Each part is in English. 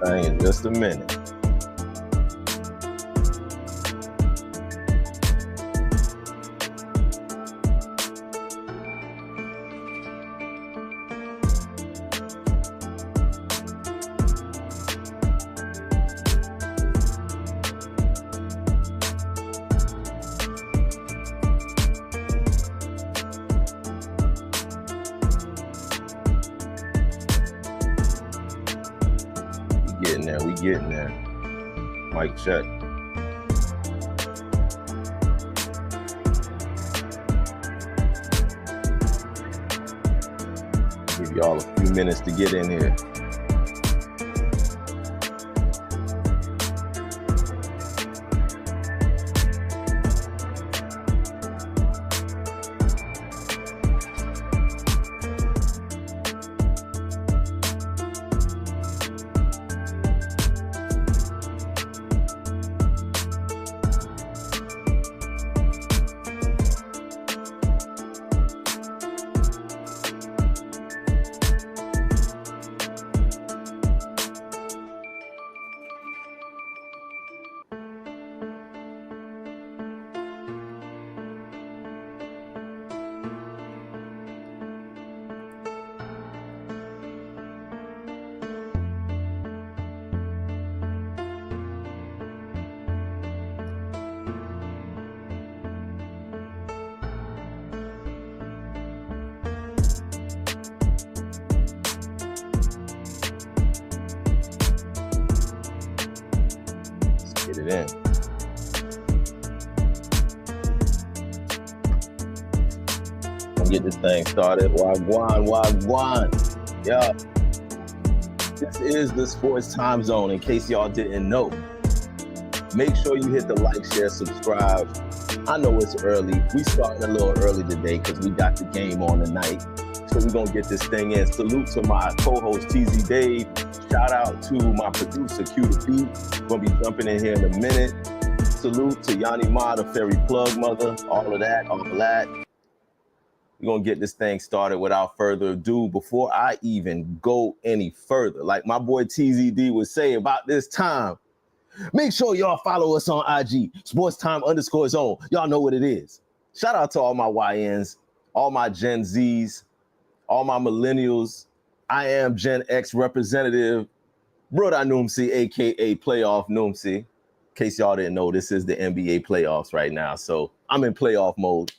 thing in just a minute. We getting there. Mic check. Give y'all a few minutes to get in here. Get it in. Let's get this thing started. Wagwan. Yeah. This is the Sports Time Zone, in case y'all didn't know. Make sure you hit the like, share, subscribe. I know it's early. We starting a little early today because we got the game on tonight. So we're going to get this thing in. Salute to my co-host, TZ Dave. Shout out to my producer, Q the Beat. Going to be jumping in here in a minute. Salute to Yanni Ma, the Fairy Plug Mother. All of that. We're going to get this thing started without further ado. Before I even go any further, like my boy TZD would say about this time, make sure y'all follow us on IG, sportstime_zone. Y'all know what it is. Shout out to all my YNs, all my Gen Zs, all my millennials. I am Gen X representative, Brother Noomsi, a.k.a. Playoff Noomsi. In case y'all didn't know, this is the NBA playoffs right now, so I'm in playoff mode.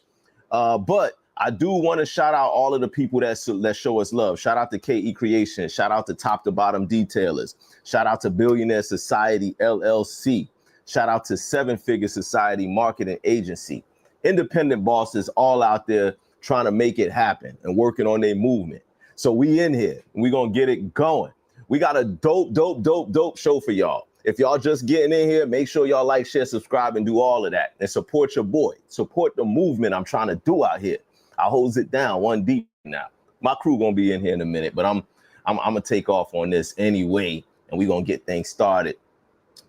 But I do want to shout out all of the people that show us love. Shout out to KE Creation. Shout out to Top to Bottom Detailers. Shout out to Billionaire Society, LLC. Shout out to Seven Figure Society Marketing Agency. Independent bosses all out there trying to make it happen and working on their movement. So we in here. We're going to get it going. We got a dope show for y'all. If y'all just getting in here, make sure y'all like, share, subscribe, and do all of that. And support your boy. Support the movement I'm trying to do out here. I holds it down one deep now. My crew going to be in here in a minute, but I'm going to take off on this anyway, and we're going to get things started.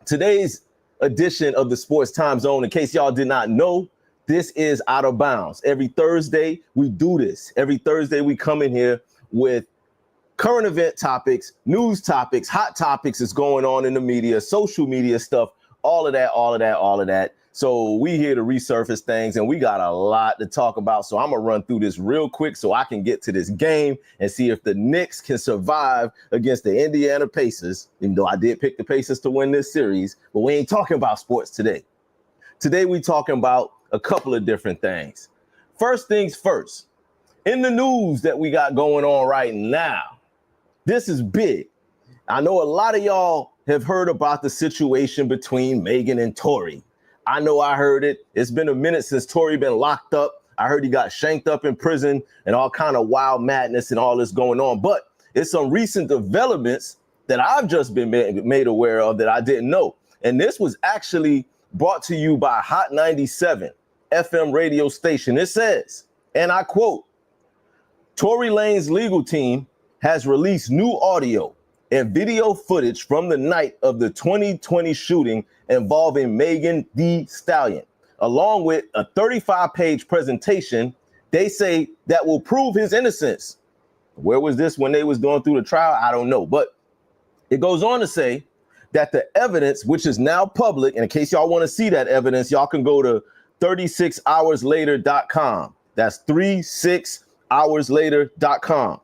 Today's edition of the Sports Time Zone, in case y'all did not know, this is Out of Bounds. Every Thursday, we do this. Every Thursday, we come in here with current event topics, news topics, hot topics that's going on in the media, social media stuff, all of that. So we here to resurface things, and we got a lot to talk about. So I'm going to run through this real quick so I can get to this game and see if the Knicks can survive against the Indiana Pacers, even though I did pick the Pacers to win this series. But we ain't talking about sports today. Today we talking about a couple of different things. First things first, in the news that we got going on right now, this is big. I know a lot of y'all have heard about the situation between Megan and Tory. I know I heard it. It's been a minute since Tory been locked up. I heard he got shanked up in prison and all kind of wild madness and all this going on. But it's some recent developments that I've just been made aware of that I didn't know. And this was actually brought to you by Hot 97 FM radio station. It says, and I quote, Tory Lanez legal team has released new audio and video footage from the night of the 2020 shooting involving Megan Thee Stallion, along with a 35-page presentation. They say that will prove his innocence. Where was this when they was going through the trial? I don't know. But It goes on to say that the evidence, which is now public, and in case y'all want to see that evidence, y'all can go to 36hourslater.com. That's 36hourslater.com.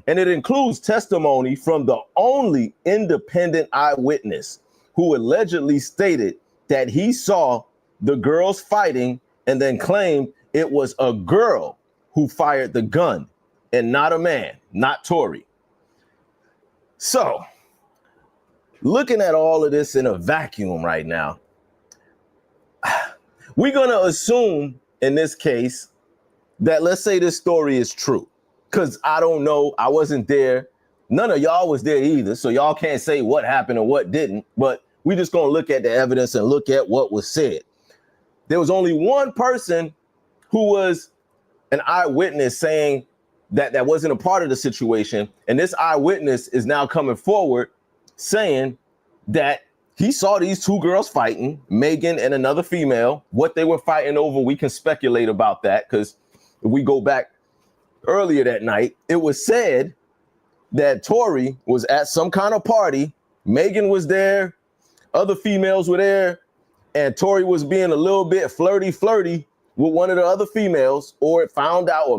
And it includes testimony from the only independent eyewitness who allegedly stated that he saw the girls fighting and then claimed it was a girl who fired the gun and not a man, not Tory. So, looking at all of this in a vacuum right now, we're going to assume in this case that, let's say this story is true, because I don't know, I wasn't there. None of y'all was there either, so y'all can't say what happened or what didn't, but we just going to look at the evidence and look at what was said. There was only one person who was an eyewitness saying that wasn't a part of the situation, and this eyewitness is now coming forward saying that he saw these two girls fighting, Megan and another female. What they were fighting over, we can speculate about that, because if we go back earlier that night, it was said that Tory was at some kind of party. Megan was there, other females were there, and Tory was being a little bit flirty with one of the other females, or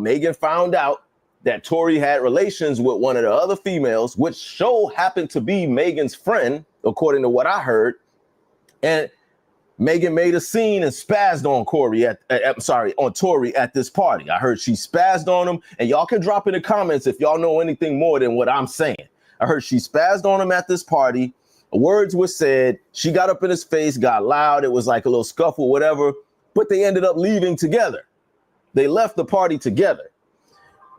Megan found out that Tory had relations with one of the other females, which happened to be Megan's friend, according to what I heard. And Megan made a scene and spazzed on on Tory at this party. I heard she spazzed on him, and y'all can drop in the comments if y'all know anything more than what I'm saying. I heard she spazzed on him at this party. Words were said. She got up in his face, got loud. It was like a little scuffle, whatever, but they ended up leaving together. They left the party together.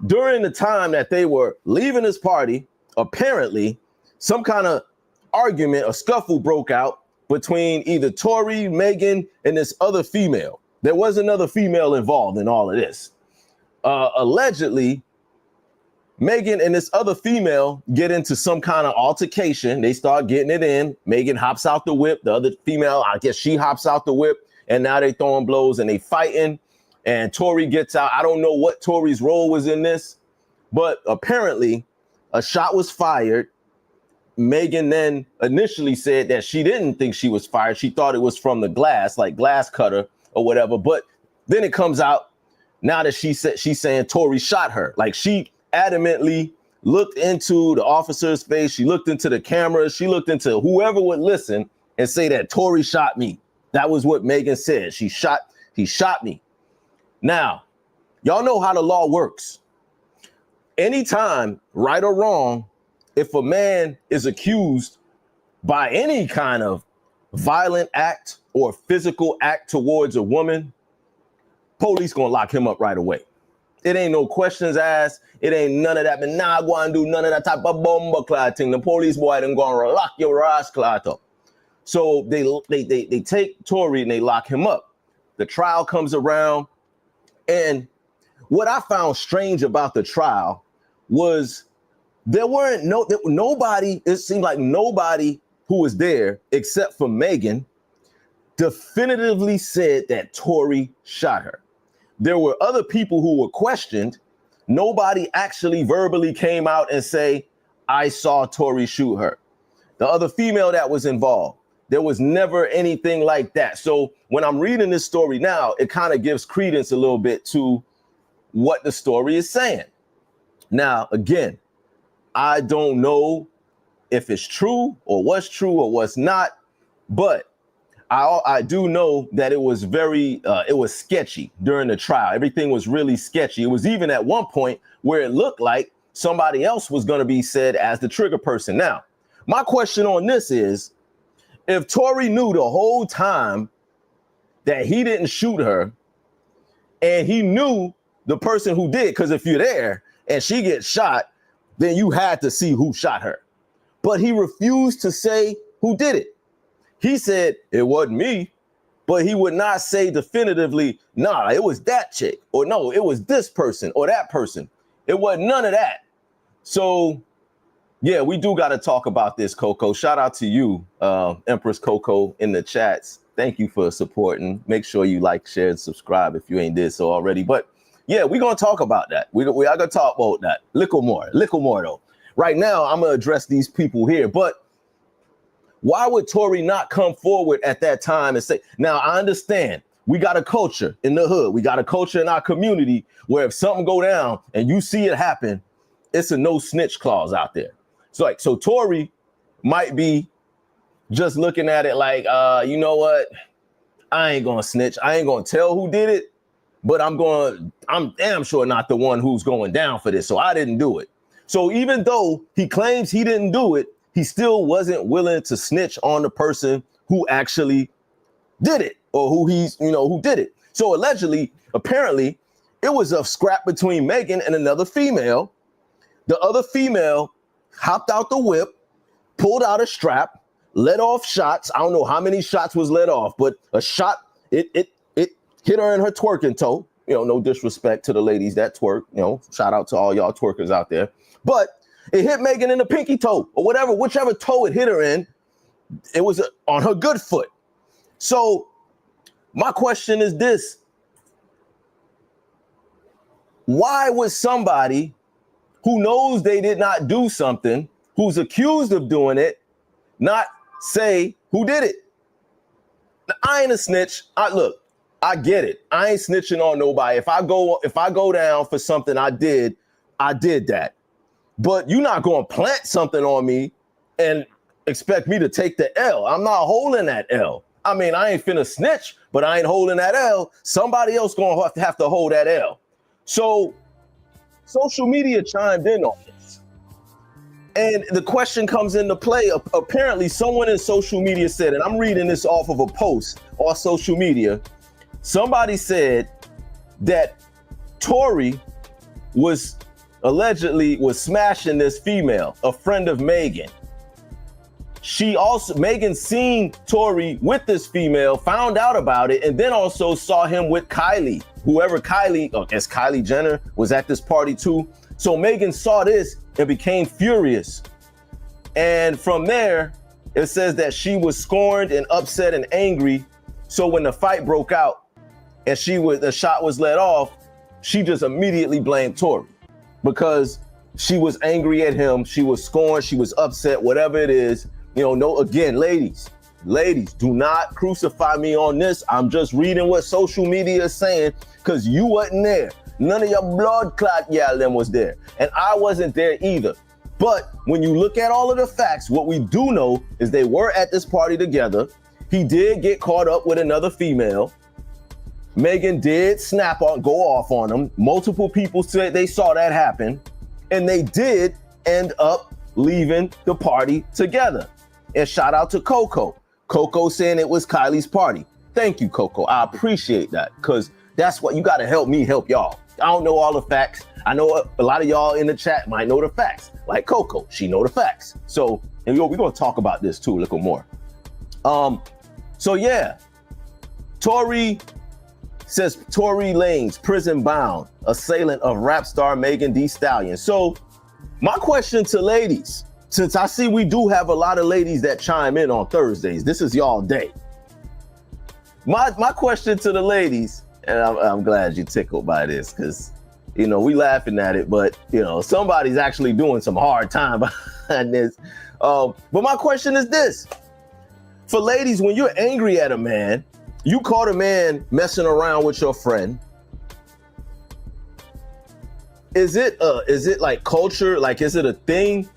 During the time that they were leaving this party, apparently some kind of argument, a scuffle broke out between either Tory, Megan, and this other female. There was another female involved in all of this. Allegedly, Megan and this other female get into some kind of altercation. They start getting it in. Megan hops out the whip. The other female, I guess she hops out the whip, and now they throwing blows and they fighting. And Tory gets out. I don't know what Tory's role was in this, but apparently a shot was fired. Megan then initially said that she didn't think she was fired. She thought it was from the glass, like glass cutter or whatever. But then it comes out now that she's saying Tory shot her. Like, she adamantly looked into the officer's face. She looked into the camera. She looked into whoever would listen and say that Tory shot me. That was what Megan said. He shot me. Now, y'all know how the law works. Anytime, right or wrong, if a man is accused by any kind of violent act or physical act towards a woman, police gonna lock him up right away. It ain't no questions asked. It ain't none of that. But nah, go and do none of that type of bomber clot thing. The police boy then gonna lock your ass clot up. So they take Tory and they lock him up. The trial comes around. And what I found strange about the trial was it seemed like nobody who was there except for Megan definitively said that Tory shot her. There were other people who were questioned. Nobody actually verbally came out and say, I saw Tory shoot her. The other female that was involved, there was never anything like that. So when I'm reading this story now, it kind of gives credence a little bit to what the story is saying. Now, again, I don't know if it's true or what's true or what's not, but I do know that it was it was sketchy during the trial. Everything was really sketchy. It was even at one point where it looked like somebody else was going to be said as the trigger person. Now, my question on this is, if Tory knew the whole time that he didn't shoot her, and he knew the person who did, because if you're there and she gets shot, then you had to see who shot her. But he refused to say who did it. He said it wasn't me, but he would not say definitively, nah, it was that chick, or no, it was this person or that person. It wasn't none of that. So yeah, we do got to talk about this, Coco. Shout out to you, Empress Coco, in the chats. Thank you for supporting. Make sure you like, share, and subscribe if you ain't did so already. But yeah, we're going to talk about that. We are going to talk about that. Little more though. Right now, I'm going to address these people here. But Why would Tory not come forward at that time and say, now I understand we got a culture in the hood. We got a culture in our community where if something go down and you see it happen, it's a no snitch clause out there. So Tory might be just looking at it like, you know what? I ain't gonna snitch. I ain't gonna tell who did it, but I'm damn sure not the one who's going down for this. So I didn't do it. So even though he claims he didn't do it, he still wasn't willing to snitch on the person who actually did it or who did it. So apparently, it was a scrap between Megan and another female. The other female hopped out the whip, pulled out a strap, let off shots. I don't know how many shots was let off, but a shot, it hit her in her twerking toe. No disrespect to the ladies that twerk. Shout out to all y'all twerkers out there. But it hit Megan in the pinky toe or whichever toe it hit her in. It was on her good foot. So my question is this. Why would somebody who knows they did not do something, who's accused of doing it, not say who did it? Now, I ain't a snitch. I get it. I ain't snitching on nobody. If I go down for something I did that. But you're not going to plant something on me and expect me to take the L. I'm not holding that L. I mean, I ain't finna snitch, but I ain't holding that L. Somebody else going to have to hold that L. So social media chimed in on this. And the question comes into play. Apparently, someone in social media said, and I'm reading this off of a post on social media, somebody said that Tory was allegedly smashing this female, a friend of Megan. Megan seen Tory with this female, found out about it, and then also saw him with Kylie. As Kylie Jenner was at this party too. So Megan saw this and became furious. And from there, it says that she was scorned and upset and angry. So when the fight broke out and the shot was let off, she just immediately blamed Tory because she was angry at him. She was scorned. She was upset, whatever it is. Again, ladies, do not crucify me on this. I'm just reading what social media is saying because you wasn't there. None of your blood clot them was there. And I wasn't there either. But when you look at all of the facts, what we do know is they were at this party together. He did get caught up with another female. Megan did go off on him. Multiple people said they saw that happen. And they did end up leaving the party together. And shout out to Coco. Coco saying it was Kylie's party. Thank you, Coco. I appreciate that because that's what you got to help me help y'all. I don't know all the facts. I know a lot of y'all in the chat might know the facts. Like Coco, she know the facts. So, and we're going to talk about this too a little more. So yeah, Tory says Tory Lanez, prison bound, assailant of rap star Megan Thee Stallion. So my question to ladies, since I see we do have a lot of ladies that chime in on Thursdays, this is y'all day. My question to the ladies, and I'm glad you tickled by this because, we laughing at it, but, somebody's actually doing some hard time behind this. But my question is this. For ladies, when you're angry at a man, you caught a man messing around with your friend. Is it like culture? Like, is it a thing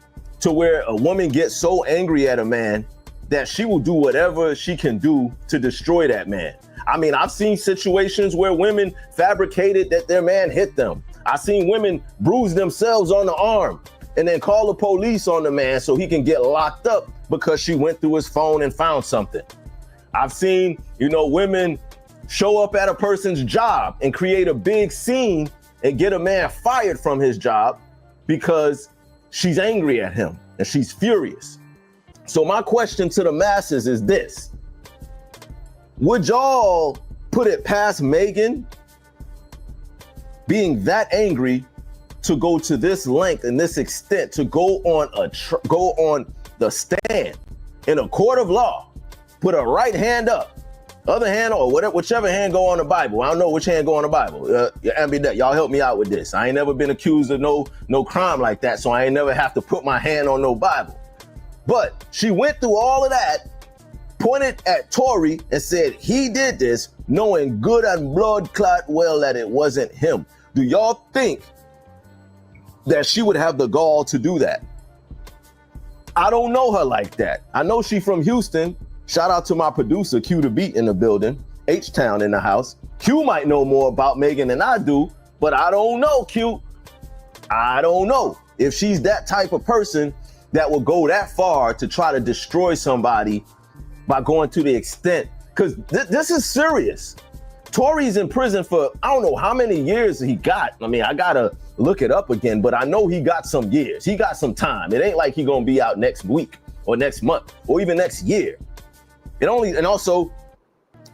to where a woman gets so angry at a man that she will do whatever she can do to destroy that man? I mean, I've seen situations where women fabricated that their man hit them. I've seen women bruise themselves on the arm and then call the police on the man so he can get locked up because she went through his phone and found something. I've seen, women show up at a person's job and create a big scene and get a man fired from his job because she's angry at him and she's furious. So my question to the masses is this. Would y'all put it past Megan being that angry to go to this length and this extent to go on the stand in a court of law, put a right hand up, other hand or whichever hand go on the Bible. I don't know which hand go on the Bible. Y'all help me out with this. I ain't never been accused of no crime like that, so I ain't never have to put my hand on no Bible. But she went through all of that, pointed at Tory and said he did this, knowing good and blood clot well that it wasn't him. Do y'all think that she would have the gall to do that? I don't know her like that. I know she from Houston. Shout out to my producer, Q the Beat in the building, H-Town in the house. Q might know more about Megan than I do, but I don't know, Q. I don't know if she's that type of person that will go that far to try to destroy somebody by going to the extent, because this is serious. Tory's in prison for, I don't know how many years he got. I mean, I gotta look it up again, but I know he got some years. He got some time. It ain't like he gonna be out next week or next month or even next year. And also,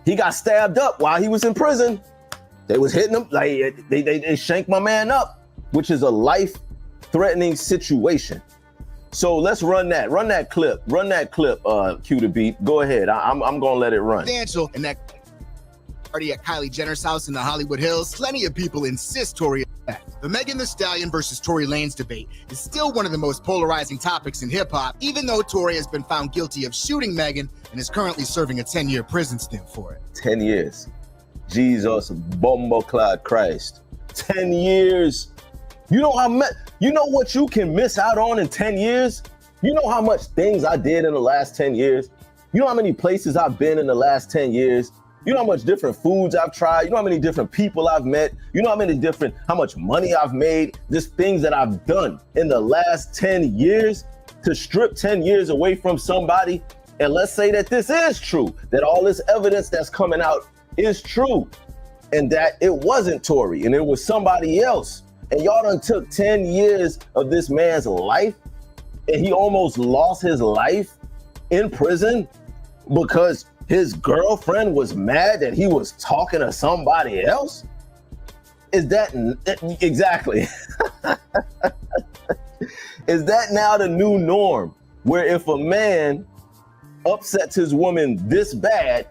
he got stabbed up while he was in prison. They was hitting him, like they shanked my man up, which is a life-threatening situation. So let's run that clip, Q the Beat. Go ahead, I'm gonna let it run. In that party at Kylie Jenner's house in the Hollywood Hills, plenty of people insist Tory is back. The Megan Thee Stallion versus Tory Lanez debate is still one of the most polarizing topics in hip-hop, even though Tory has been found guilty of shooting Megan and is currently serving a 10-year prison stint for it. 10 years. Jesus, Bumbleclad Christ. 10 years. You know what you can miss out on in 10 years? You know how much things I did in the last 10 years? You know how many places I've been in the last 10 years? You know how much different foods I've tried? You know how many different people I've met? You know how much money I've made? Just things that I've done in the last 10 years to strip 10 years away from somebody. And let's say that this is true, that all this evidence that's coming out is true, and that it wasn't Tory and it was somebody else. And y'all done took 10 years of this man's life, and he almost lost his life in prison because his girlfriend was mad that he was talking to somebody else? Is that exactly? Is that now the new norm, where if a man upsets his woman this bad,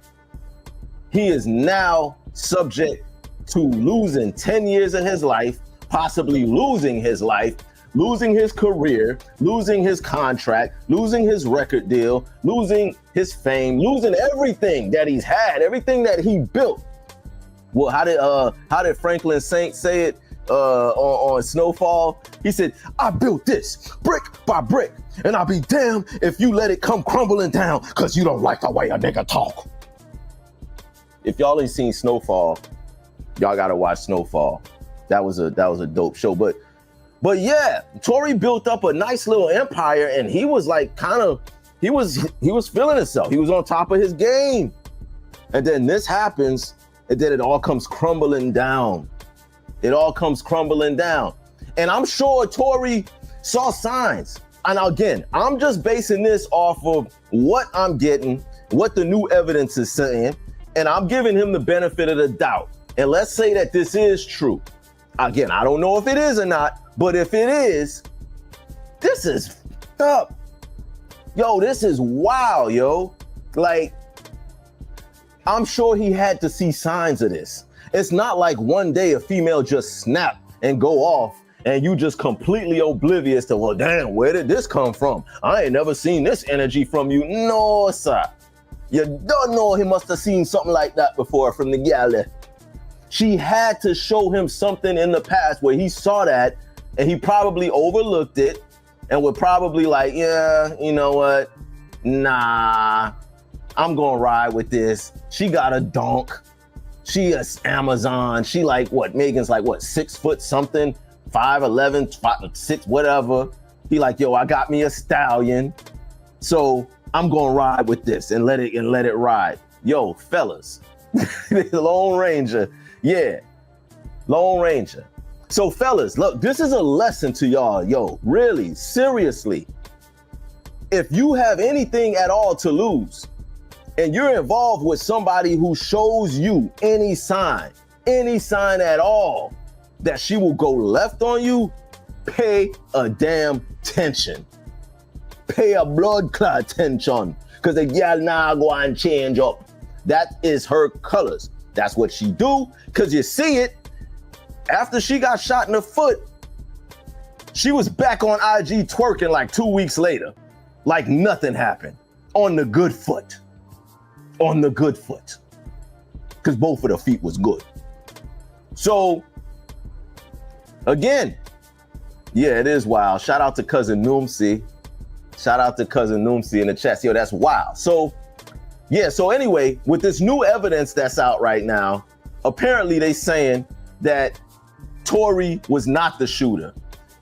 he is now subject to losing 10 years of his life, possibly losing his life, losing his career, losing his contract, losing his record deal, losing his fame, losing everything that he's had, everything that he built. Well, how did Franklin Saint say it on Snowfall? He said, I built this brick by brick, and I'll be damned if you let it come crumbling down because you don't like the way a nigga talk. If y'all ain't seen Snowfall, y'all gotta watch Snowfall. That was a dope show. But yeah, Tory built up a nice little empire, and he was like he was feeling himself. He was on top of his game. And then this happens, and then it all comes crumbling down. It all comes crumbling down. And I'm sure Tory saw signs. And again, I'm just basing this off of what I'm getting, what the new evidence is saying, and I'm giving him the benefit of the doubt. And let's say that this is true. Again, I don't know if it is or not, but if it is, this is up. Yo, this is wild, yo. Like, I'm sure he had to see signs of this. It's not like one day a female just snap and go off and you just completely oblivious to, well, damn, where did this come from? I ain't never seen this energy from you. No, sir. You don't know he must have seen something like that before from the gal. She had to show him something in the past where he saw that and he probably overlooked it and would probably like, yeah, you know what? Nah, I'm gonna ride with this. She got a donk. She is Amazon. She like what? Megan's like what? 6 foot something, 5'11", 5'6", whatever. He like, yo, I got me a stallion. So I'm gonna ride with this and let it ride. Yo, fellas, the Lone Ranger. Yeah, Lone Ranger. So fellas, look, this is a lesson to y'all. Yo, really, seriously. If you have anything at all to lose and you're involved with somebody who shows you any sign at all that she will go left on you, pay a damn attention. Pay a blood clot attention, because the girl now go and change up. That is her colors. That's what she do, because you see it. After she got shot in the foot, she was back on IG twerking like 2 weeks later. like nothing happened, on the good foot. On the good foot. Because both of the feet was good. So, again, yeah, it is wild. Shout out to cousin Noomsi. Shout out to cousin Noomsi in the chat. Yo, that's wild. So, yeah, so anyway, with this new evidence that's out right now, apparently they saying that Tory was not the shooter.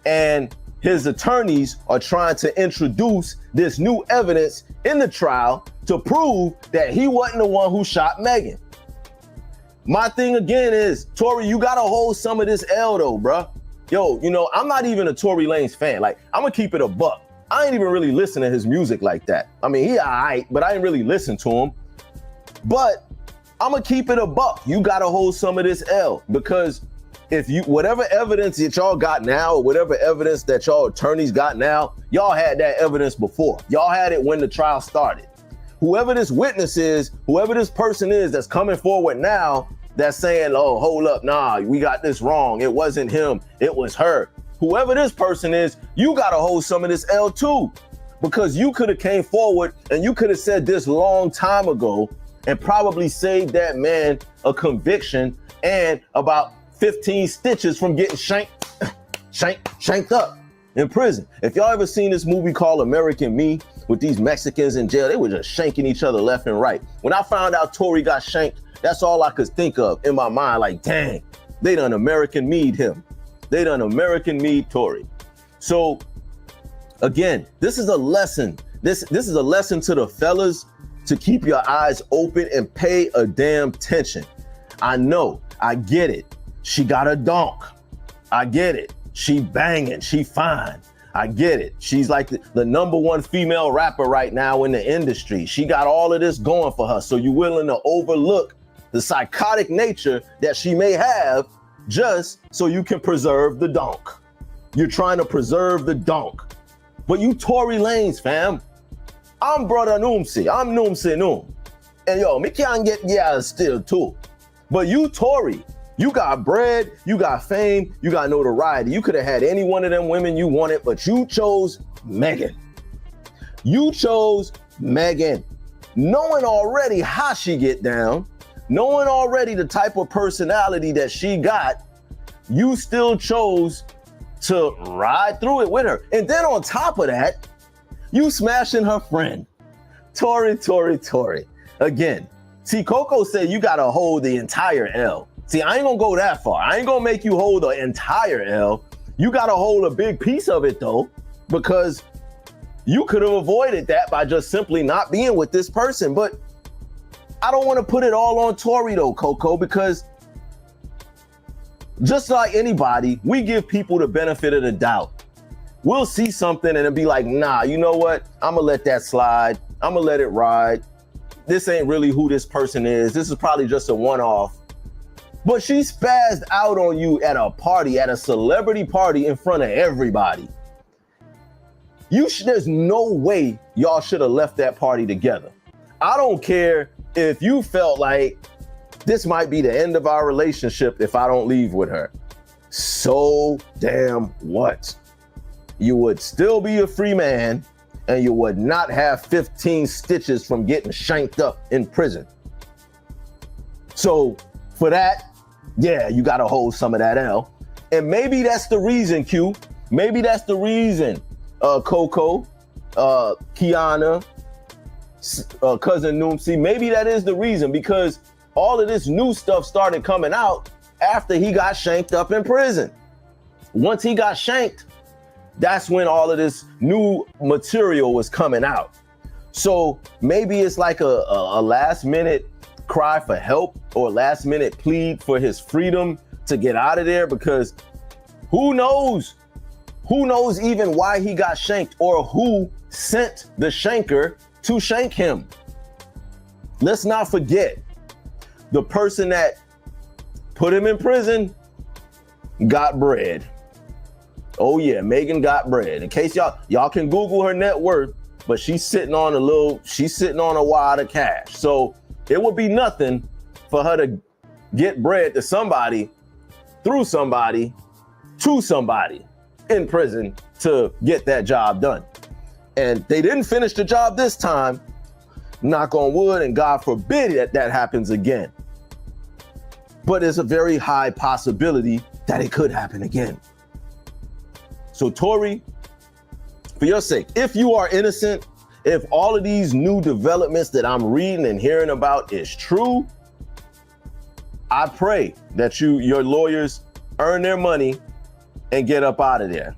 And his attorneys are trying to introduce this new evidence in the trial to prove that he wasn't the one who shot Megan. My thing again is, Tory, you gotta hold some of this L though, bruh. Yo, you know, I'm not even a Tory Lanez fan. Like, I'm gonna keep it a buck. I ain't even really listen to his music like that. I mean, he all right, but I ain't really listen to him. But I'm gonna keep it a buck. You gotta hold some of this L, because if you, whatever evidence that y'all got now, or whatever evidence that y'all attorneys got now, y'all had that evidence before. Y'all had it when the trial started. Whoever this witness is, whoever this person is that's coming forward now, that's saying, oh, hold up, nah, we got this wrong. It wasn't him, it was her. Whoever this person is, you gotta hold some of this L too, because you could have came forward and you could have said this long time ago and probably saved that man a conviction and about 15 stitches from getting shanked up in prison. If y'all ever seen this movie called American Me with these Mexicans in jail, they were just shanking each other left and right. When I found out Tory got shanked, that's all I could think of in my mind. Like, dang, they done American Me'd him. They done American Me'd Tory. So again, this is a lesson. This is a lesson to the fellas to keep your eyes open and pay a damn attention. I know, I get it. She got a donk. I get it. She banging, she fine. I get it. She's like the #1 female rapper right now in the industry. She got all of this going for her. So you're willing to overlook the psychotic nature that she may have just so you can preserve the donk. You're trying to preserve the donk. But you Tory Lanez, fam. I'm brother Noomsi. I'm Noomsi Noom. And yo, me can't get yeah still too. But you Tory, you got bread, you got fame, you got notoriety. You could have had any one of them women you wanted, but you chose Megan. You chose Megan. Knowing already how she get down, knowing already the type of personality that she got, you still chose to ride through it with her. And then on top of that, you smashing her friend. Tory. Again, see, Coco said you gotta hold the entire L. See, I ain't gonna go that far. I ain't gonna make you hold the entire L. You gotta hold a big piece of it though, because you could have avoided that by just simply not being with this person. But I don't want to put it all on Tory though, Coco, because just like anybody, we give people the benefit of the doubt. We'll see something and it'll be like, nah, you know what? I'm gonna let that slide. I'm gonna let it ride. This ain't really who this person is. This is probably just a one-off. But she spazzed out on you at a party, at a celebrity party in front of everybody. There's no way y'all should have left that party together. I don't care if you felt like this might be the end of our relationship if I don't leave with her. So damn what? You would still be a free man and you would not have 15 stitches from getting shanked up in prison. So for that, yeah, you gotta hold some of that L. And maybe that's the reason, Q. Maybe that's the reason, Coco, Kiana, cousin Noomsi. Maybe that is the reason, because all of this new stuff started coming out after he got shanked up in prison. Once he got shanked, that's when all of this new material was coming out. So maybe it's like a last minute cry for help or last minute plead for his freedom to get out of there, because who knows even why he got shanked or who sent the shanker to shank him. Let's not forget, the person that put him in prison got bread. Oh yeah, Megan got bread. In case y'all can Google her net worth, but she's sitting on a wad of cash. So it would be nothing for her to get bread to somebody, through somebody, to somebody in prison to get that job done. And they didn't finish the job this time. Knock on wood, and God forbid that happens again. But there's a very high possibility that it could happen again. So Tory, for your sake, if you are innocent, if all of these new developments that I'm reading and hearing about is true, I pray that your lawyers earn their money and get up out of there.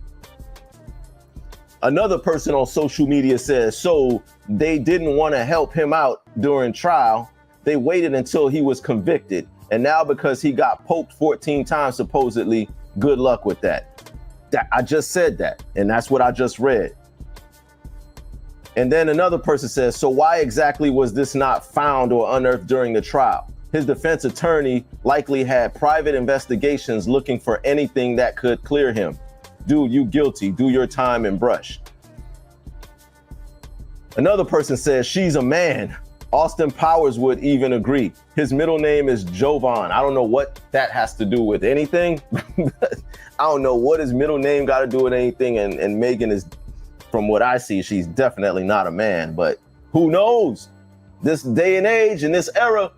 Another person on social media says, so they didn't want to help him out during trial. They waited until he was convicted. And now because he got poked 14 times, supposedly, good luck with that. I just said that, and that's what I just read. And then another person says, so why exactly was this not found or unearthed during the trial? His defense attorney likely had private investigations looking for anything that could clear him. Dude, you guilty. Do your time and brush. Another person says, she's a man. Austin Powers would even agree. His middle name is Jovan. I don't know what that has to do with anything. I don't know what his middle name got to do with anything. And Megan is, from what I see, she's definitely not a man. But who knows? This day and age, in this era,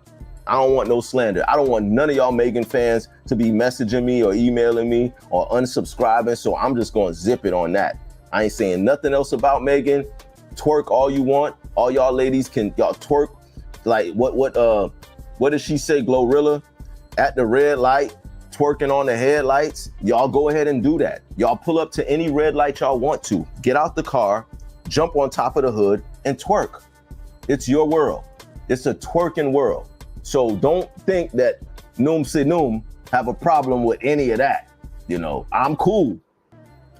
I don't want no slander. I don't want none of y'all Megan fans to be messaging me or emailing me or unsubscribing. So I'm just going to zip it on that. I ain't saying nothing else about Megan. Twerk all you want. All y'all ladies y'all twerk. Like what does she say, Glorilla? At the red light, twerking on the headlights. Y'all go ahead and do that. Y'all pull up to any red light y'all want to. Get out the car, jump on top of the hood and twerk. It's your world. It's a twerking world. So don't think that Noom Se Noom have a problem with any of that. You know, I'm cool.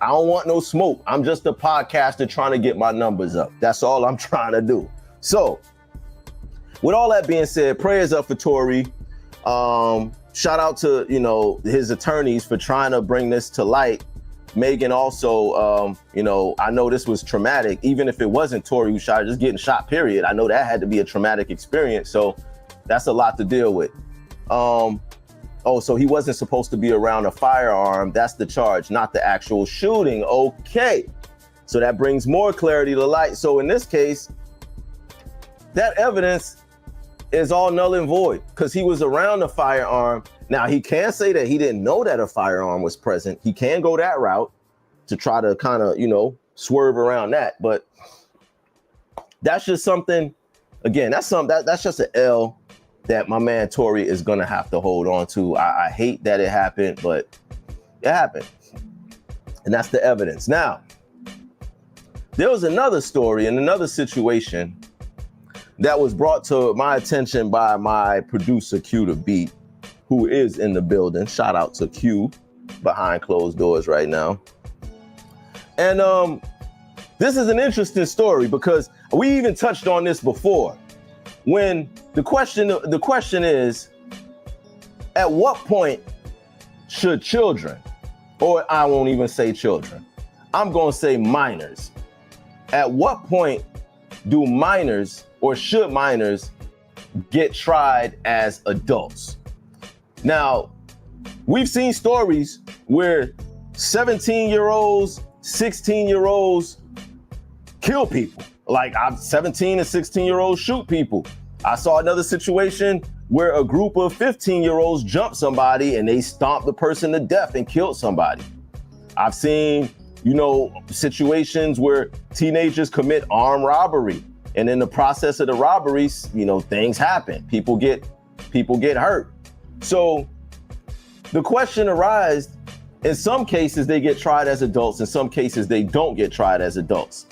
I don't want no smoke. I'm just a podcaster trying to get my numbers up. That's all I'm trying to do. So with all that being said, prayers up for Tory. Shout out to, his attorneys for trying to bring this to light. Megan also, I know this was traumatic. Even if it wasn't Tory who shot her, just getting shot, period. I know that had to be a traumatic experience. So that's a lot to deal with. So he wasn't supposed to be around a firearm. That's the charge, not the actual shooting. Okay. So that brings more clarity to light. So in this case, that evidence is all null and void because he was around a firearm. Now, he can say that he didn't know that a firearm was present. He can go that route to try to kind of, swerve around that. But that's just something, again, that's just an L that my man Tory is going to have to hold on to. I hate that it happened, but it happened. And that's the evidence. Now, there was another story and another situation that was brought to my attention by my producer, Q the Beat, who is in the building. Shout out to Q behind closed doors right now. And this is an interesting story because we even touched on this before. When the question is, at what point should children, or I won't even say children, I'm going to say minors. At what point do minors or should minors get tried as adults? Now, we've seen stories where 17-year-olds, 16-year-olds kill people. Like 17 and 16-year-olds shoot people. I saw another situation where a group of 15-year-olds jumped somebody and they stomped the person to death and killed somebody. I've seen, situations where teenagers commit armed robbery. And in the process of the robberies, things happen. People get hurt. So the question arises, in some cases, they get tried as adults. In some cases, they don't get tried as adults.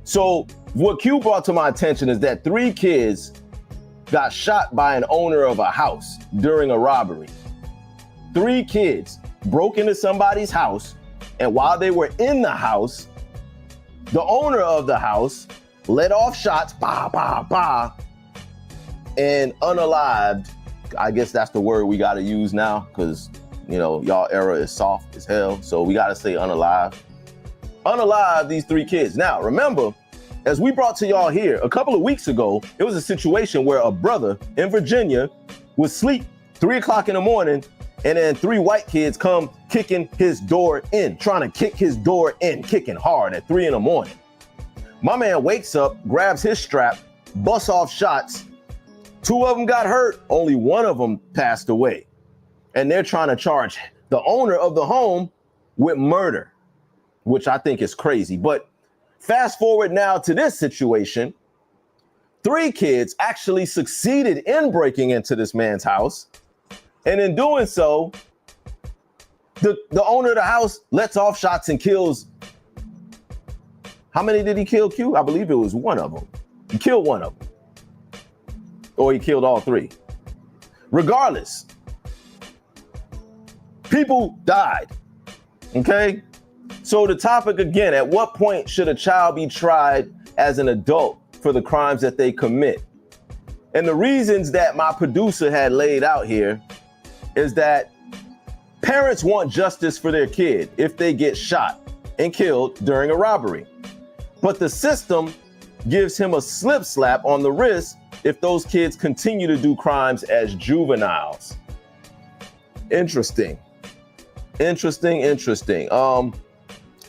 So what Q brought to my attention is that 3 kids got shot by an owner of a house during a robbery. 3 kids broke into somebody's house, and while they were in the house, the owner of the house let off shots, bah, bah, bah, and unalived. I guess that's the word we got to use now because, y'all era is soft as hell. So we got to say unalived. Unalive these 3 kids. Now, remember, as we brought to y'all here a couple of weeks ago, it was a situation where a brother in Virginia would sleep 3 o'clock in the morning, and then 3 white kids come kicking his door in, trying to kick his door in, kicking hard at 3 in the morning. My man wakes up, grabs his strap, busts off shots. 2 of them got hurt. Only 1 of them passed away. And they're trying to charge the owner of the home with murder, which I think is crazy. But fast forward now to this situation. 3 kids actually succeeded in breaking into this man's house. And in doing so, the owner of the house lets off shots and kills. How many did he kill, Q? I believe it was 1 of them. He killed 1 of them. Or he killed all 3. Regardless, people died. Okay? So the topic again, at what point should a child be tried as an adult for the crimes that they commit? And the reasons that my producer had laid out here is that parents want justice for their kid if they get shot and killed during a robbery. But the system gives him a slip slap on the wrist if those kids continue to do crimes as juveniles. Interesting.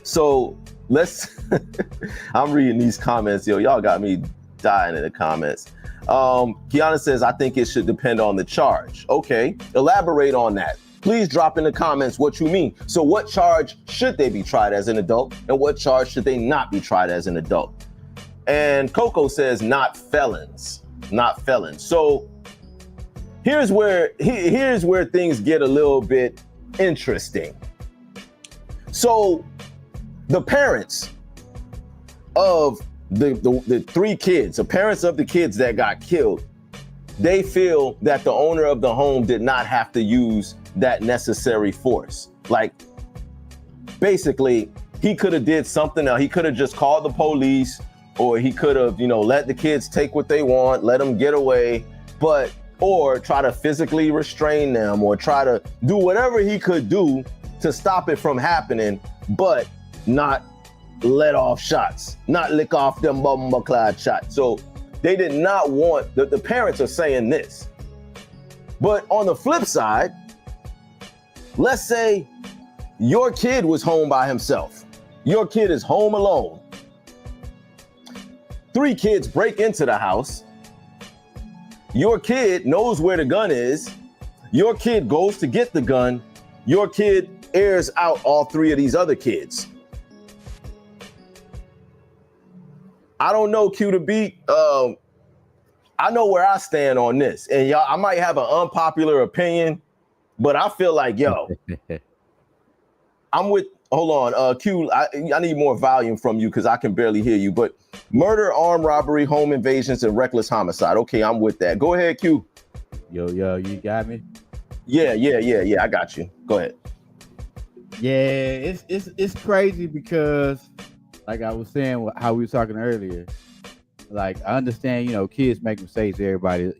So let's, I'm reading these comments. Yo, y'all got me dying in the comments. Kiana says, I think it should depend on the charge. Okay, elaborate on that. Please drop in the comments what you mean. So what charge should they be tried as an adult and what charge should they not be tried as an adult? And Coco says not felons. So here's where things get a little bit interesting. So the parents of the 3 kids, the parents of the kids that got killed, they feel that the owner of the home did not have to use that necessary force. Like, basically, he could have did something else. He could have just called the police, or he could have, let the kids take what they want, let them get away, or try to physically restrain them, or try to do whatever he could do to stop it from happening, but not let off shots, not lick off them bomb-clad shots. So they did not want, the parents are saying this. But on the flip side, let's say your kid was home by himself. Your kid is home alone. 3 kids break into the house. Your kid knows where the gun is. Your kid goes to get the gun. Your kid airs out all 3 of these other kids. I don't know, Q to beat. I know where I stand on this. And y'all, I might have an unpopular opinion, but I feel like, I'm with, hold on, Q, I need more volume from you because I can barely hear you. But murder, armed robbery, home invasions, and reckless homicide. Okay, I'm with that. Go ahead, Q. Yo, you got me? Yeah, I got you. Go ahead. Yeah, it's crazy because, like I was saying, how we were talking earlier, like, I understand, kids make mistakes, everybody,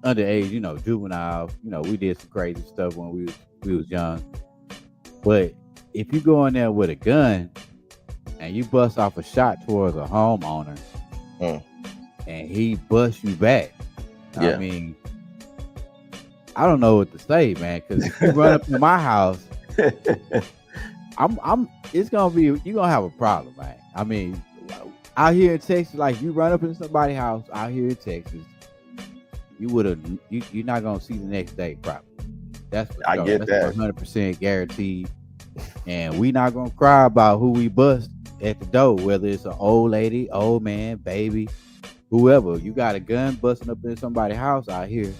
underage, juvenile, we did some crazy stuff when we was young. But if you go in there with a gun and you bust off a shot towards a homeowner and he busts you back, I mean, I don't know what to say, man, because if you run up to my house, it's gonna be, you're gonna have a problem, man. I mean, out here in Texas, like, you run up into somebody's house out here in Texas, you're not gonna see the next day, probably. That's 100% guaranteed. And we not gonna cry about who we bust at the door, whether it's an old lady, old man, baby, whoever. You got a gun busting up in somebody's house out here,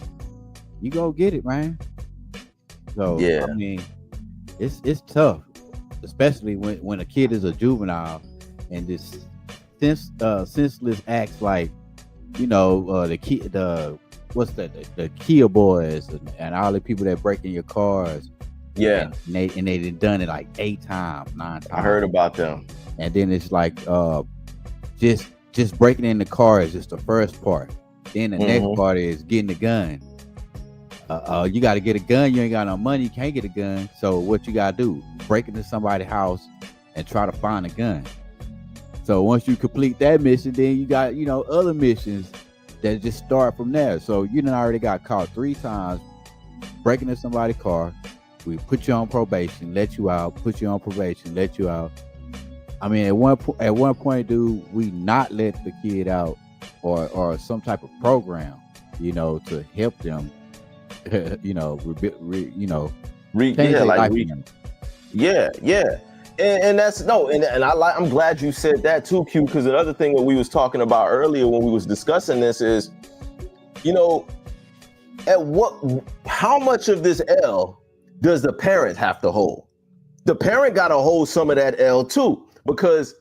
you gonna get it, man. So I mean, it's tough, especially when a kid is a juvenile and this senseless acts like, the Kia boys and all the people that break in your cars. Yeah. And they done it like 8 times, 9 times. I heard about them. And then it's like just breaking in the car is just the first part. Then the next part is getting the gun. You got to get a gun. You ain't got no money. You can't get a gun. So what you got to do? Break into somebody's house and try to find a gun. So once you complete that mission, then you got, other missions that just start from there. So you done already got caught 3 times breaking into somebody's car. We put you on probation, let you out, put you on probation, let you out. I mean, at one point, do we not let the kid out, or some type of program, to help them, Yeah. And that's I'm glad you said that too, Q, because the other thing that we was talking about earlier when we was discussing this is, how much of this L does the parent have to hold? The parent got to hold some of that L too, because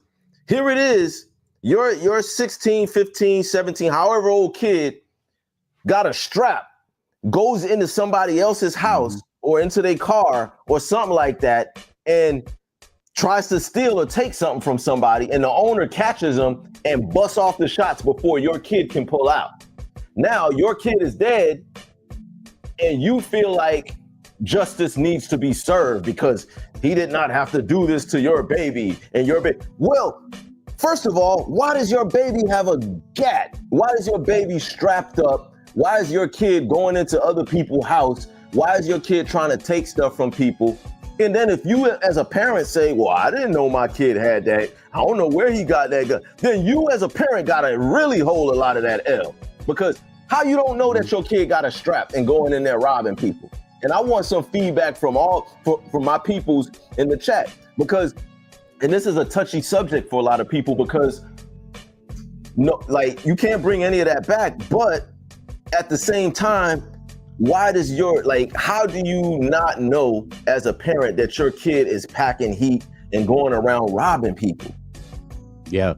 here it is, your 16, 15, 17, however old kid got a strap, goes into somebody else's house or into their car or something like that, and tries to steal or take something from somebody, and the owner catches them and busts off the shots before your kid can pull out. Now your kid is dead, and you feel like justice needs to be served because he did not have to do this to your baby and your baby. Well, first of all, why does your baby have a gat? Why is your baby strapped up? Why is your kid going into other people's house? Why is your kid trying to take stuff from people? And then if you as a parent say, well, I didn't know my kid had that, I don't know where he got that gun, then you as a parent gotta really hold a lot of that L. Because how you don't know that your kid got a strap and going in there robbing people? And I want some feedback from my peoples in the chat, because, and this is a touchy subject for a lot of people, because you can't bring any of that back, but at the same time, how do you not know as a parent that your kid is packing heat and going around robbing people? Yeah.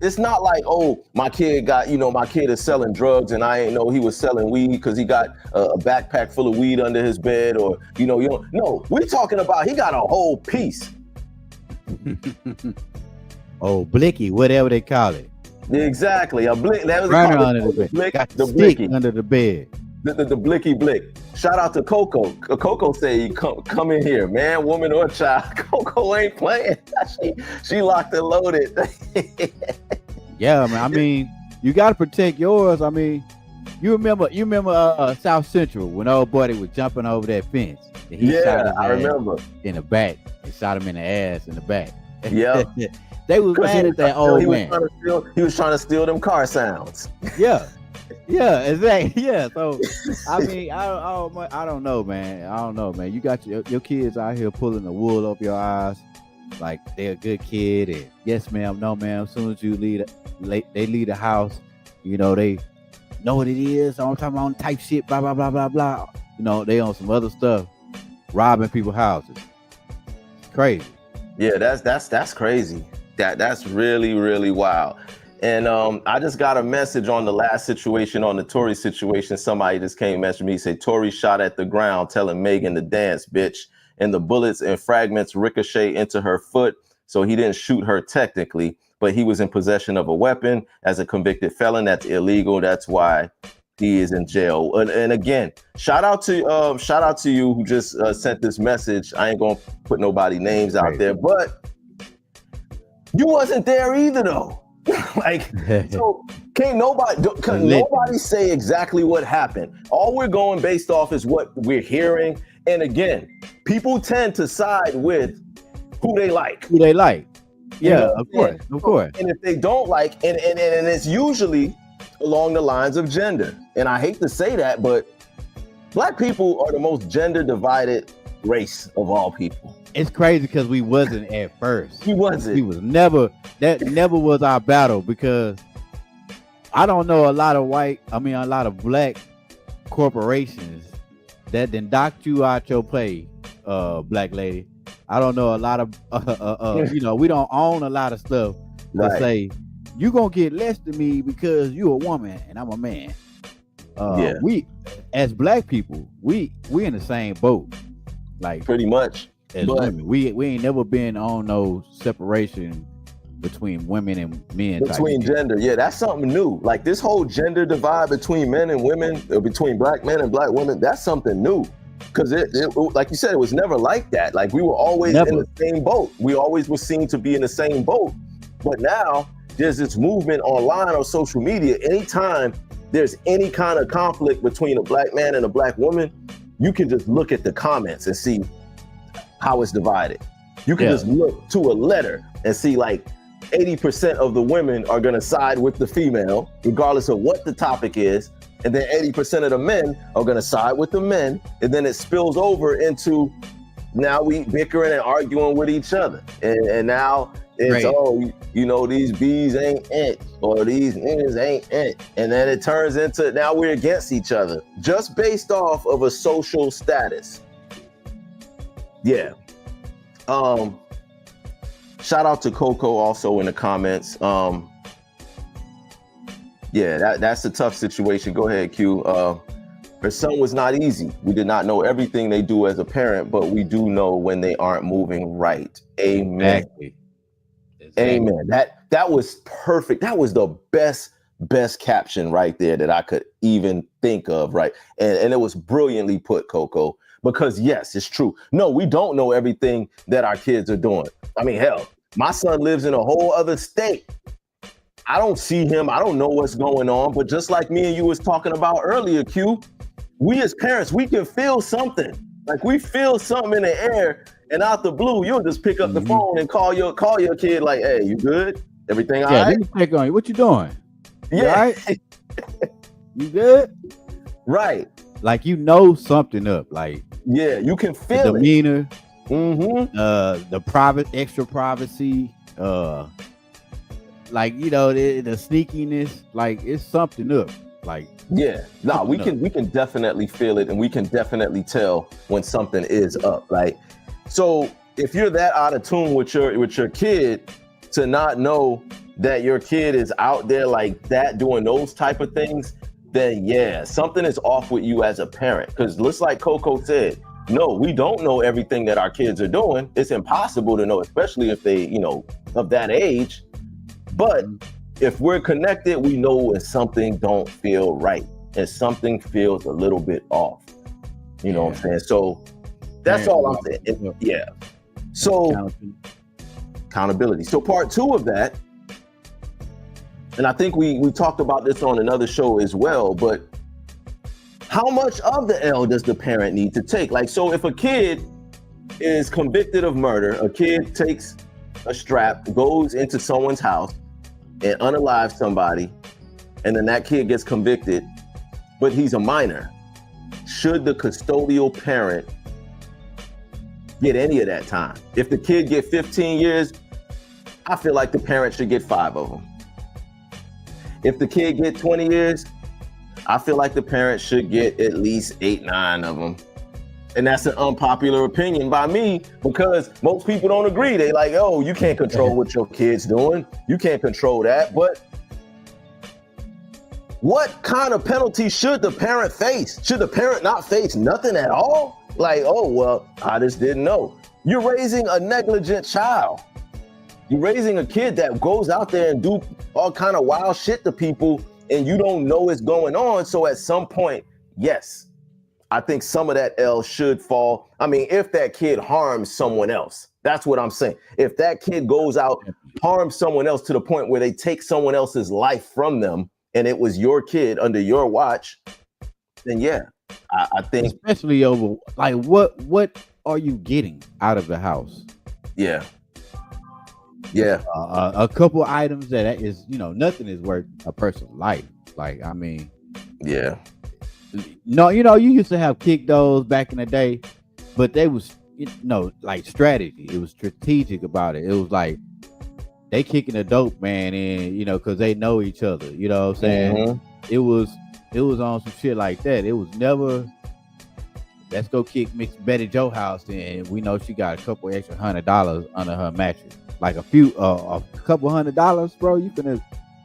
It's not like, oh, my kid is selling drugs and I ain't know he was selling weed because he got a backpack full of weed under his bed, or, no, we're talking about he got a whole piece. Oh, blicky, whatever they call it. Exactly. A blick. That was right under the bed. Blick, got the stick blicky. Under the bed. The blicky blick. Shout out to Coco. Coco said, come in here, man, woman or child. Coco ain't playing. She locked and loaded. Yeah, man. I mean, you got to protect yours. I mean, you remember South Central when old buddy was jumping over that fence? And he shot his I remember. In the back. He shot him in the ass in the back. Yeah. They was mad at that old man. He was trying to steal them car sounds. Yeah. Yeah, exactly. Yeah. So I mean, I don't know, man. I don't know, man. You got your kids out here pulling the wool off your eyes, like they're a good kid, and yes, ma'am, no, ma'am. As soon as you they leave the house, they know what it is. I'm talking about type shit, blah blah blah blah blah. They on some other stuff, robbing people's houses. It's crazy. Yeah, that's crazy. That's really, really wild. And I just got a message on the last situation, on the Tory situation. Somebody just came and messaged me, say Tory shot at the ground telling Megan to dance, bitch. And the bullets and fragments ricochet into her foot. So he didn't shoot her technically, but he was in possession of a weapon as a convicted felon. That's illegal. That's why he is in jail. And again, shout out to you who just sent this message. I ain't gonna put nobody names out there, but you wasn't there either though. So can't nobody say exactly what happened. All we're going based off is what we're hearing. And again, people tend to side with who they like. Yeah, of course. And if they don't like, and it's usually along the lines of gender. And I hate to say that, but Black people are the most gender divided race of all people. It's crazy because we wasn't at first. We wasn't. We was never. That never was our battle, because I don't know a lot of Black corporations that then docked you out your pay, Black lady. I don't know a lot of, we don't own a lot of stuff that say you gonna get less than me because you a woman and I'm a man. We as Black people, we in the same boat, like pretty much. As women, we ain't never been on no separation between women and men. Between gender, yeah, that's something new. Like this whole gender divide between men and women, or between Black men and Black women, that's something new. Because it, like you said, it was never like that. Like we were always in the same boat. We always were seen to be in the same boat. But now there's this movement online or social media. Anytime there's any kind of conflict between a Black man and a Black woman, you can just look at the comments and see how it's divided. You can just look to a letter and see like 80% of the women are going to side with the female, regardless of what the topic is. And then 80% of the men are going to side with the men. And then it spills over into now we bickering and arguing with each other. And now it's, these bees ain't it, or these niggas ain't it. And then it turns into now we're against each other just based off of a social status. Yeah. Shout out to Coco also in the comments. That's a tough situation. Go ahead, Q. Her son was not easy. We did not know everything they do as a parent, but we do know when they aren't moving right. Amen. Exactly. Amen. That was perfect. That was the best caption right there that I could even think of, right? And it was brilliantly put, Coco, because yes, it's true. No, we don't know everything that our kids are doing. I mean, hell, my son lives in a whole other state. I don't see him. I don't know what's going on. But just like me and you was talking about earlier, Q, we as parents, we can feel something. Like we feel something in the air, and out the blue, you'll just pick up the phone and call your kid like, hey, you good? Everything all right? Let me check on you. What you doing? You Yeah. all right? You good? Right. Like you know something up. Like Yeah, you can the feel it. demeanor, Mm-hmm. the extra privacy, like the sneakiness. Like it's something up. Like Yeah. No, we can definitely feel it, and we can definitely tell when something is up. Like, so if you're that out of tune with your kid to not know that your kid is out there like that doing those type of things, then yeah, something is off with you as a parent. Because just like Coco said, no, we don't know everything that our kids are doing. It's impossible to know, especially if they, of that age. But if we're connected, we know when something don't feel right and something feels a little bit off. You know what I'm saying? So that's all I'm saying. Yeah. So accountability. So part 2 of that, and I think we talked about this on another show as well, but how much of the L does the parent need to take? Like, so if a kid is convicted of murder, a kid takes a strap, goes into someone's house and unalives somebody, and then that kid gets convicted, but he's a minor, should the custodial parent get any of that time? If the kid get 15 years, I feel like the parent should get 5 of them. If the kid get 20 years, I feel like the parent should get at least 8, 9 of them. And that's an unpopular opinion by me, because most people don't agree. They like, oh, you can't control what your kid's doing. You can't control that. But what kind of penalty should the parent face? Should the parent not face nothing at all? Like, oh, well, I just didn't know. You're raising a negligent child. You're raising a kid that goes out there and do all kind of wild shit to people, and you don't know what's going on. So at some point, yes, I think some of that L should fall. I mean, if that kid harms someone else, that's what I'm saying. If that kid goes out, harms someone else to the point where they take someone else's life from them, and it was your kid under your watch, then yeah, I think. Especially over, like, what are you getting out of the house? Yeah. Yeah. A couple items that is, nothing is worth a person's life. Like, I mean. Yeah. No, you used to have kick those back in the day, but they was, like strategy. It was strategic about it. It was like they kicking a dope man in, because they know each other. You know what I'm saying? Mm-hmm. It was on some shit like that. It was never, let's go kick Miss Betty Joe house, and we know she got a couple extra $100 under her mattress. Like a couple $100, bro. You finna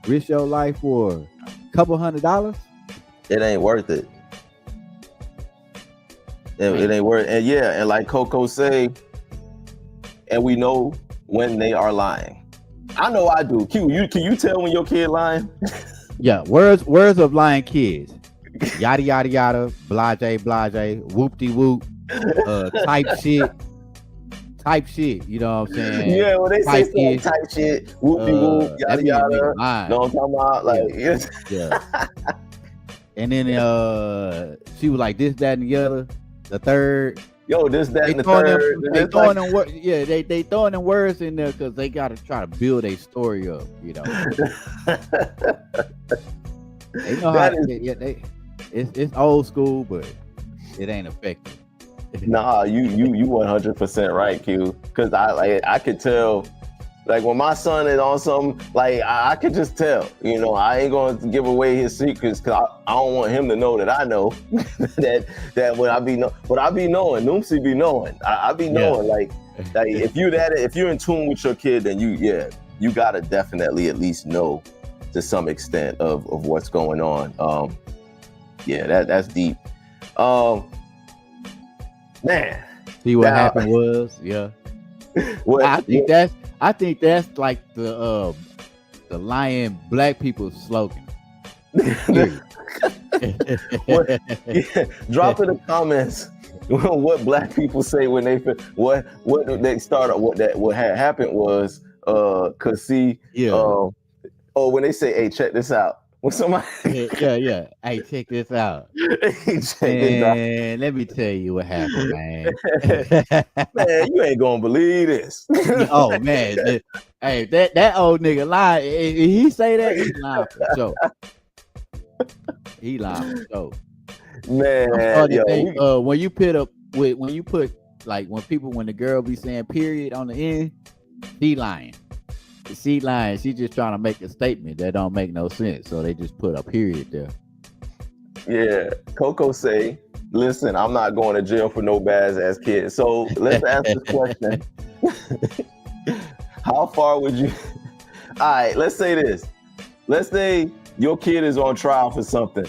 risk your life for a couple $100? It ain't worth it. It ain't worth it. And yeah, and like Coco say, and we know when they are lying. I know I do. Q, can you tell when your kid lying? Yeah, words of lying kids. Yada yada yada, blase, whoop-de-whoop, type shit, you know what I'm saying? Yeah, when they say some type shit, whoop-de-whoop, yada yada. You know what I'm talking about? Like, yeah. And then she was like this, that, and the other, the third. yo, this, that, They and the throwing them, third. they It's throwing like, them words. Yeah, they throwing them words in there because they got to try to build a story up. You know, they know how. that is, It's old school, but it ain't effective. nah, you 100% right, Q. Because I could tell, like when my son is on something, like I could just tell. You know, I ain't going to give away his secrets because I don't want him to know that I know that what I be knowing, Noomsy be knowing. I be knowing like if you're in tune with your kid, then you gotta definitely at least know to some extent of what's going on. That's deep. Man, See what happened was I think that's like the lying black people's slogan. Drop in the comments what black people say when they what they started. What had happened was when they say, hey, check this out. When somebody yeah. Hey, check this out. Man, let me tell you what happened, man. Man, you ain't gonna believe this. Oh man, hey, that old nigga lied. If he say that, he lying for sure. He lying for sure. Man, yo, when you put like when the girl be saying period on the end, he lying. She lying. She just trying to make a statement that don't make no sense. So they just put a period there. Yeah, Coco say, listen, I'm not going to jail for no bad ass kids. So let's ask this question. How far would you? All right, let's say this. Let's say your kid is on trial for something,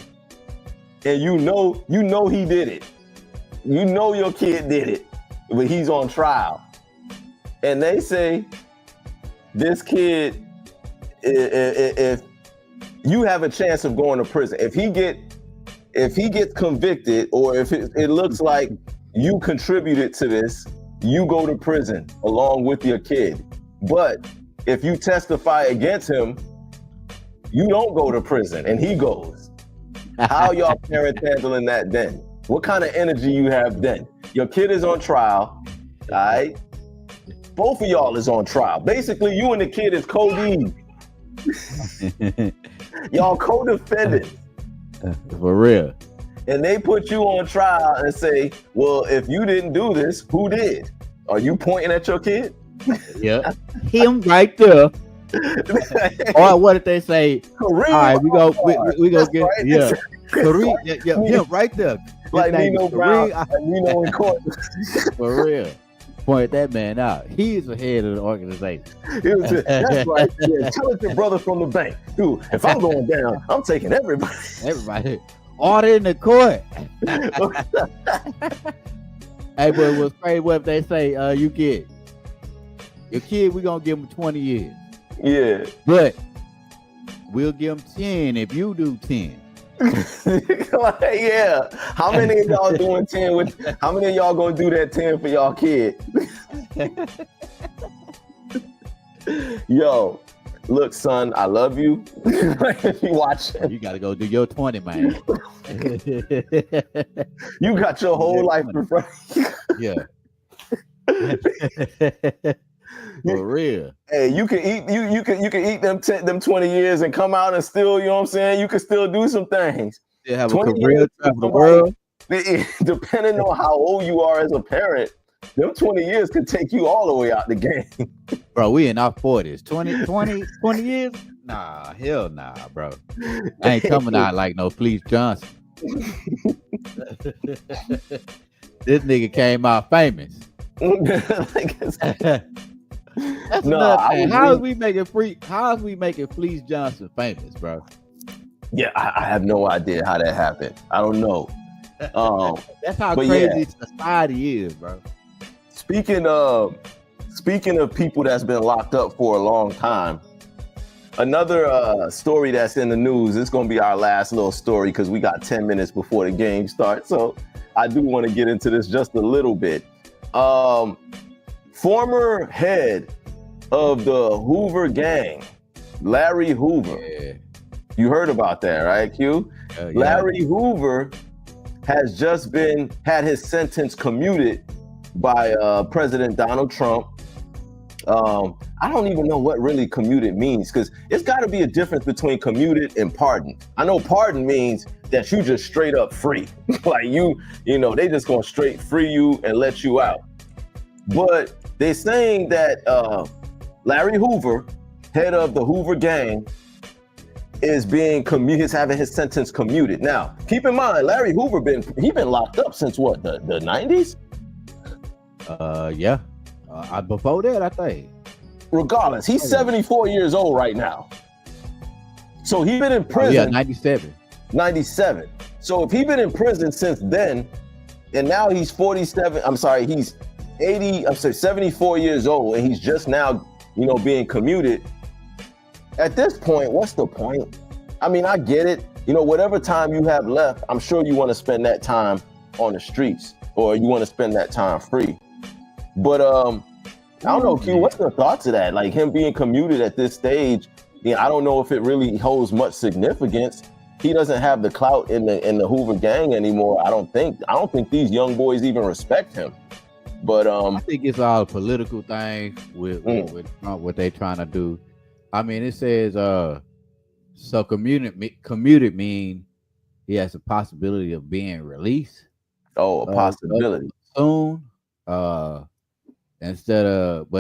and you know he did it. You know your kid did it, but he's on trial, and they say this kid, if you have a chance of going to prison, if he gets convicted, or if it looks like you contributed to this, you go to prison along with your kid. But if you testify against him, you don't go to prison and he goes. How y'all parents handling that then? What kind of energy you have then? Your kid is on trial, all right? Both of y'all is on trial. Basically, you and the kid is codeine. Y'all co-defendants. For real. And they put you on trial and say, well, if you didn't do this, who did? Are you pointing at your kid? Yeah. Him right there. Or what if they say, Kareem, all right, we go get right. Kareem, him right there. Like Nino Brown, Nino in court. For real. Point that man out. He's the head of the organization. That's right. Yeah, intelligent brother from the bank. Dude, if I'm going down, I'm taking everybody. Everybody. Order in the court. Hey, but what's crazy, what if they say you get your kid, we're gonna give him 20 years. Yeah. But we'll give him 10 if you do 10. Yeah. How many of y'all doing 10 with? How many of y'all gonna do that 10 for y'all kid? Yo, look, son, I love you. If you watching, you gotta go do your 20, man. You got your whole life in front of you. Yeah. For real. Hey, you can eat them 20 years and come out and still, you know what I'm saying? You can still do some things. You have a career, travel the world. Depending on how old you are as a parent, them 20 years could take you all the way out the game. Bro, we in our 40s. 20 years? Nah, hell nah, bro. I ain't coming out like no Fleece Johnson. This nigga came out famous. That's another thing. How is we making Fleece Johnson famous, bro? Yeah, I have no idea how that happened. I don't know. That's how crazy society is, bro. Speaking of people that's been locked up for a long time, another story that's in the news. It's going to be our last little story because we got 10 minutes before the game starts. So I do want to get into this just a little bit. Former head of the Hoover gang, Larry Hoover. Yeah. You heard about that, right, Q? Yeah. Larry Hoover has just had his sentence commuted by President Donald Trump. I don't even know what really commuted means, because it's got to be a difference between commuted and pardoned. I know pardon means that you just straight up free. Like you know, they just gonna straight free you and let you out. But they're saying that Larry Hoover, head of the Hoover gang, is having his sentence commuted. Now, keep in mind, Larry Hoover been locked up since what, the 90s? Yeah. Before that, I think. Regardless, he's 74 years old right now. So he's been in prison. Yeah, 97. 97. So if he's been in prison since then, and now he's 74 years old, and he's just now, being commuted. At this point, what's the point? I mean, I get it. Whatever time you have left, I'm sure you want to spend that time on the streets, or you want to spend that time free. But I don't know, Q, what's your thoughts of that? Like him being commuted at this stage, I don't know if it really holds much significance. He doesn't have the clout in the Hoover gang anymore. I don't think these young boys even respect him. But I think it's all a political thing with what they're trying to do. I mean, it says so commuted mean he has a possibility of being released. Oh, a possibility. Soon. But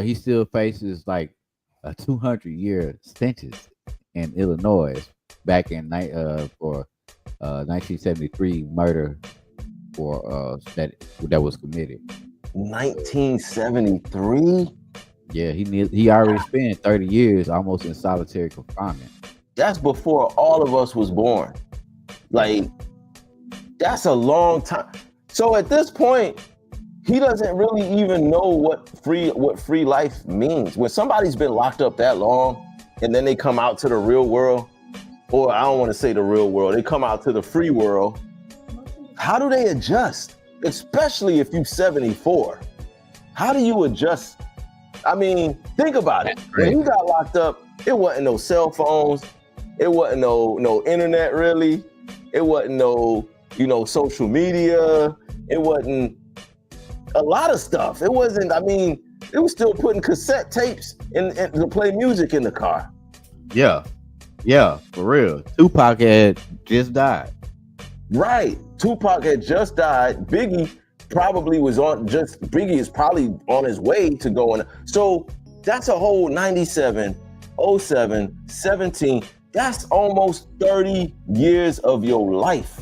he still faces like a 200-year sentence in Illinois back in for 1973 murder for that was committed. 1973. Yeah, he already spent 30 years almost in solitary confinement. That's before all of us was born. Like, that's a long time. So at this point, he doesn't really even know what free life means. When somebody's been locked up that long and then they come out to the real world, or I don't want to say the real world, they come out to the free world, how do they adjust? Especially if you're 74. How do you adjust? I mean, think about it. When you got locked up, it wasn't no cell phones. It wasn't no internet, really. It wasn't no, social media. It wasn't a lot of stuff. It wasn't, it was still putting cassette tapes in to play music in the car. Yeah, for real. Tupac had just died. Right. Tupac had just died. Biggie is probably on his way to going. So that's a whole 97, 07, 17. That's almost 30 years of your life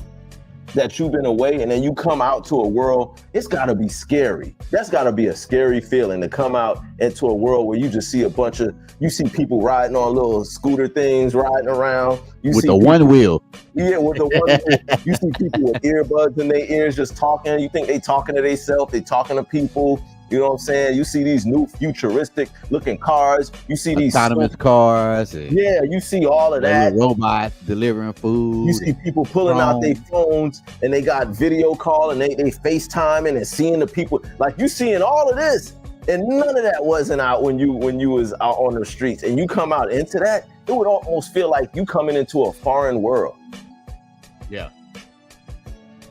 that you've been away, and then you come out to a world. It's got to be scary. That's got to be a scary feeling to come out into a world where you just see you see people riding on little scooter things, riding around. With the one wheel. Yeah, with the one wheel. You see people with earbuds in their ears just talking. You think they talking to themselves, they talking to people. You know what I'm saying? You see these new futuristic looking cars. You see these autonomous cars. Yeah, you see all of that. Robots delivering food. You see people pulling out their phones and they got video call and they FaceTiming and seeing the people. Like, you seeing all of this, and none of that wasn't out when you was out on the streets. And you come out into that, it would almost feel like you coming into a foreign world. Yeah.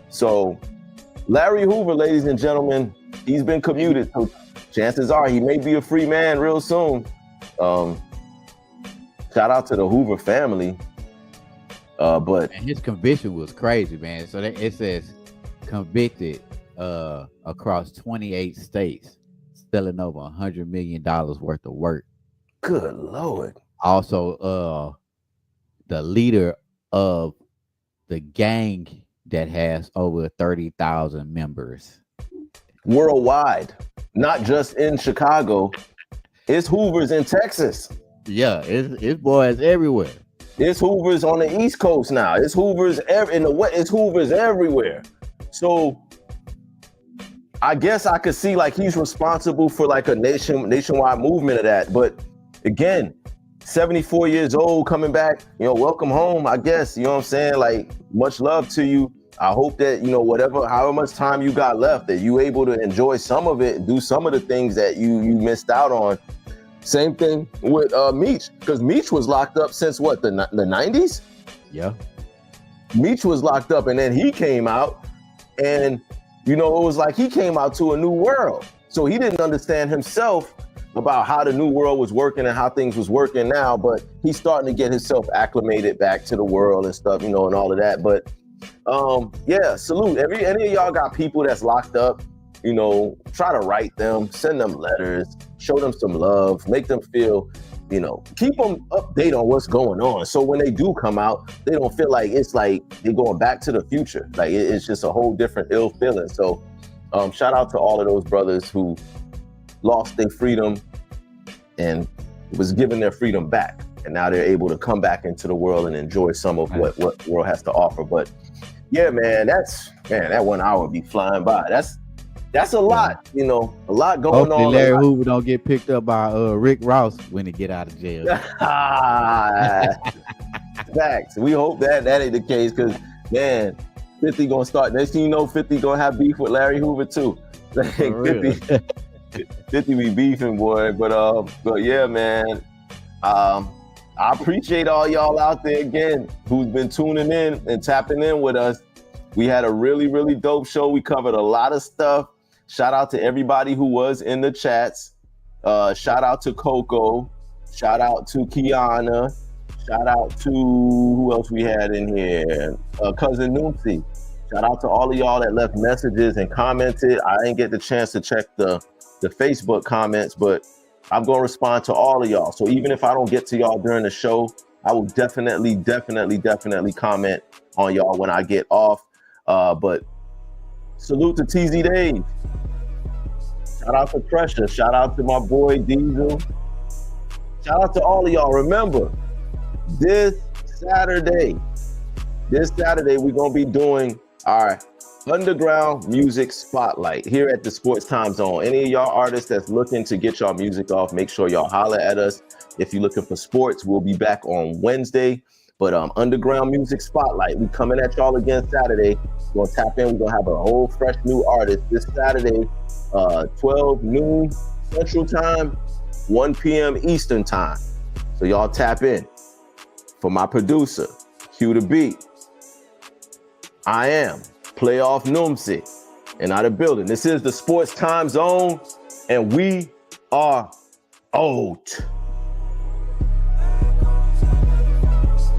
So Larry Hoover, ladies and gentlemen, he's been commuted. So chances are he may be a free man real soon. Shout out to the Hoover family. But and his conviction was crazy, man. So it says convicted across 28 states, selling over $100 million worth of work. Good Lord. Also, the leader of the gang that has over 30,000 members. Worldwide, not just in Chicago. It's Hoovers in Texas. Yeah, it's boys everywhere. It's Hoovers on the East Coast now. It's Hoovers in the West. It's Hoovers everywhere. So I guess I could see like he's responsible for like a nationwide movement of that. But again, 74 years old, coming back, welcome home, I guess. You know what I'm saying? Like, much love to you. I hope that, however much time you got left, that you able to enjoy some of it, do some of the things that you missed out on. Same thing with Meech, because Meech was locked up since what, the 90s? Yeah. Meech was locked up and then he came out And, you know, it was like he came out to a new world. So he didn't understand himself about how the new world was working and how things was working now, but he's starting to get himself acclimated back to the world and stuff, you know, and all of that. But yeah, salute. Any of y'all got people that's locked up, you know, try to write them, send them letters, show them some love, make them feel, you know, keep them updated on what's going on. So when they do come out, they don't feel like it's like they're going back to the future. Like it's just a whole different ill feeling. So shout out to all of those brothers who lost their freedom and was given their freedom back. And now they're able to come back into the world and enjoy some of what the world has to offer. But yeah, man, that 1 hour be flying by. That's a lot, you know, a lot going Hopefully on. Larry Hoover don't get picked up by Rick Ross when he get out of jail. Facts. We hope that ain't the case, because man, 50 gonna start. Next thing you know, 50 gonna have beef with Larry Hoover too. Like 50 be beefing, boy. But yeah, man. I appreciate all y'all out there again who's been tuning in and tapping in with us. We had a really, really dope show. We covered a lot of stuff. Shout out to everybody who was in the chats. Shout out to Coco. Shout out to Kiana. Shout out to who else we had in here? Cousin Noopsy. Shout out to all of y'all that left messages and commented. I didn't get the chance to check the Facebook comments, but I'm going to respond to all of y'all. So even if I don't get to y'all during the show, I will definitely comment on y'all when I get off. But salute to TZ Dave. Shout out to Pressure. Shout out to my boy Diesel. Shout out to all of y'all. Remember, this Saturday, we're going to be doing our Underground Music Spotlight here at the Sports Time Zone. Any of y'all artists that's looking to get y'all music off, make sure y'all holler at us. If you're looking for sports, we'll be back on Wednesday. But Underground Music Spotlight, we coming at y'all again Saturday. We're gonna tap in. We're gonna have a whole fresh new artist this Saturday, 12 noon Central Time, 1 p.m. Eastern Time. So y'all tap in. For my producer, Q the Beat, I am Playoff Noomsi, and out of building. This is the Sports Time Zone, and we are out.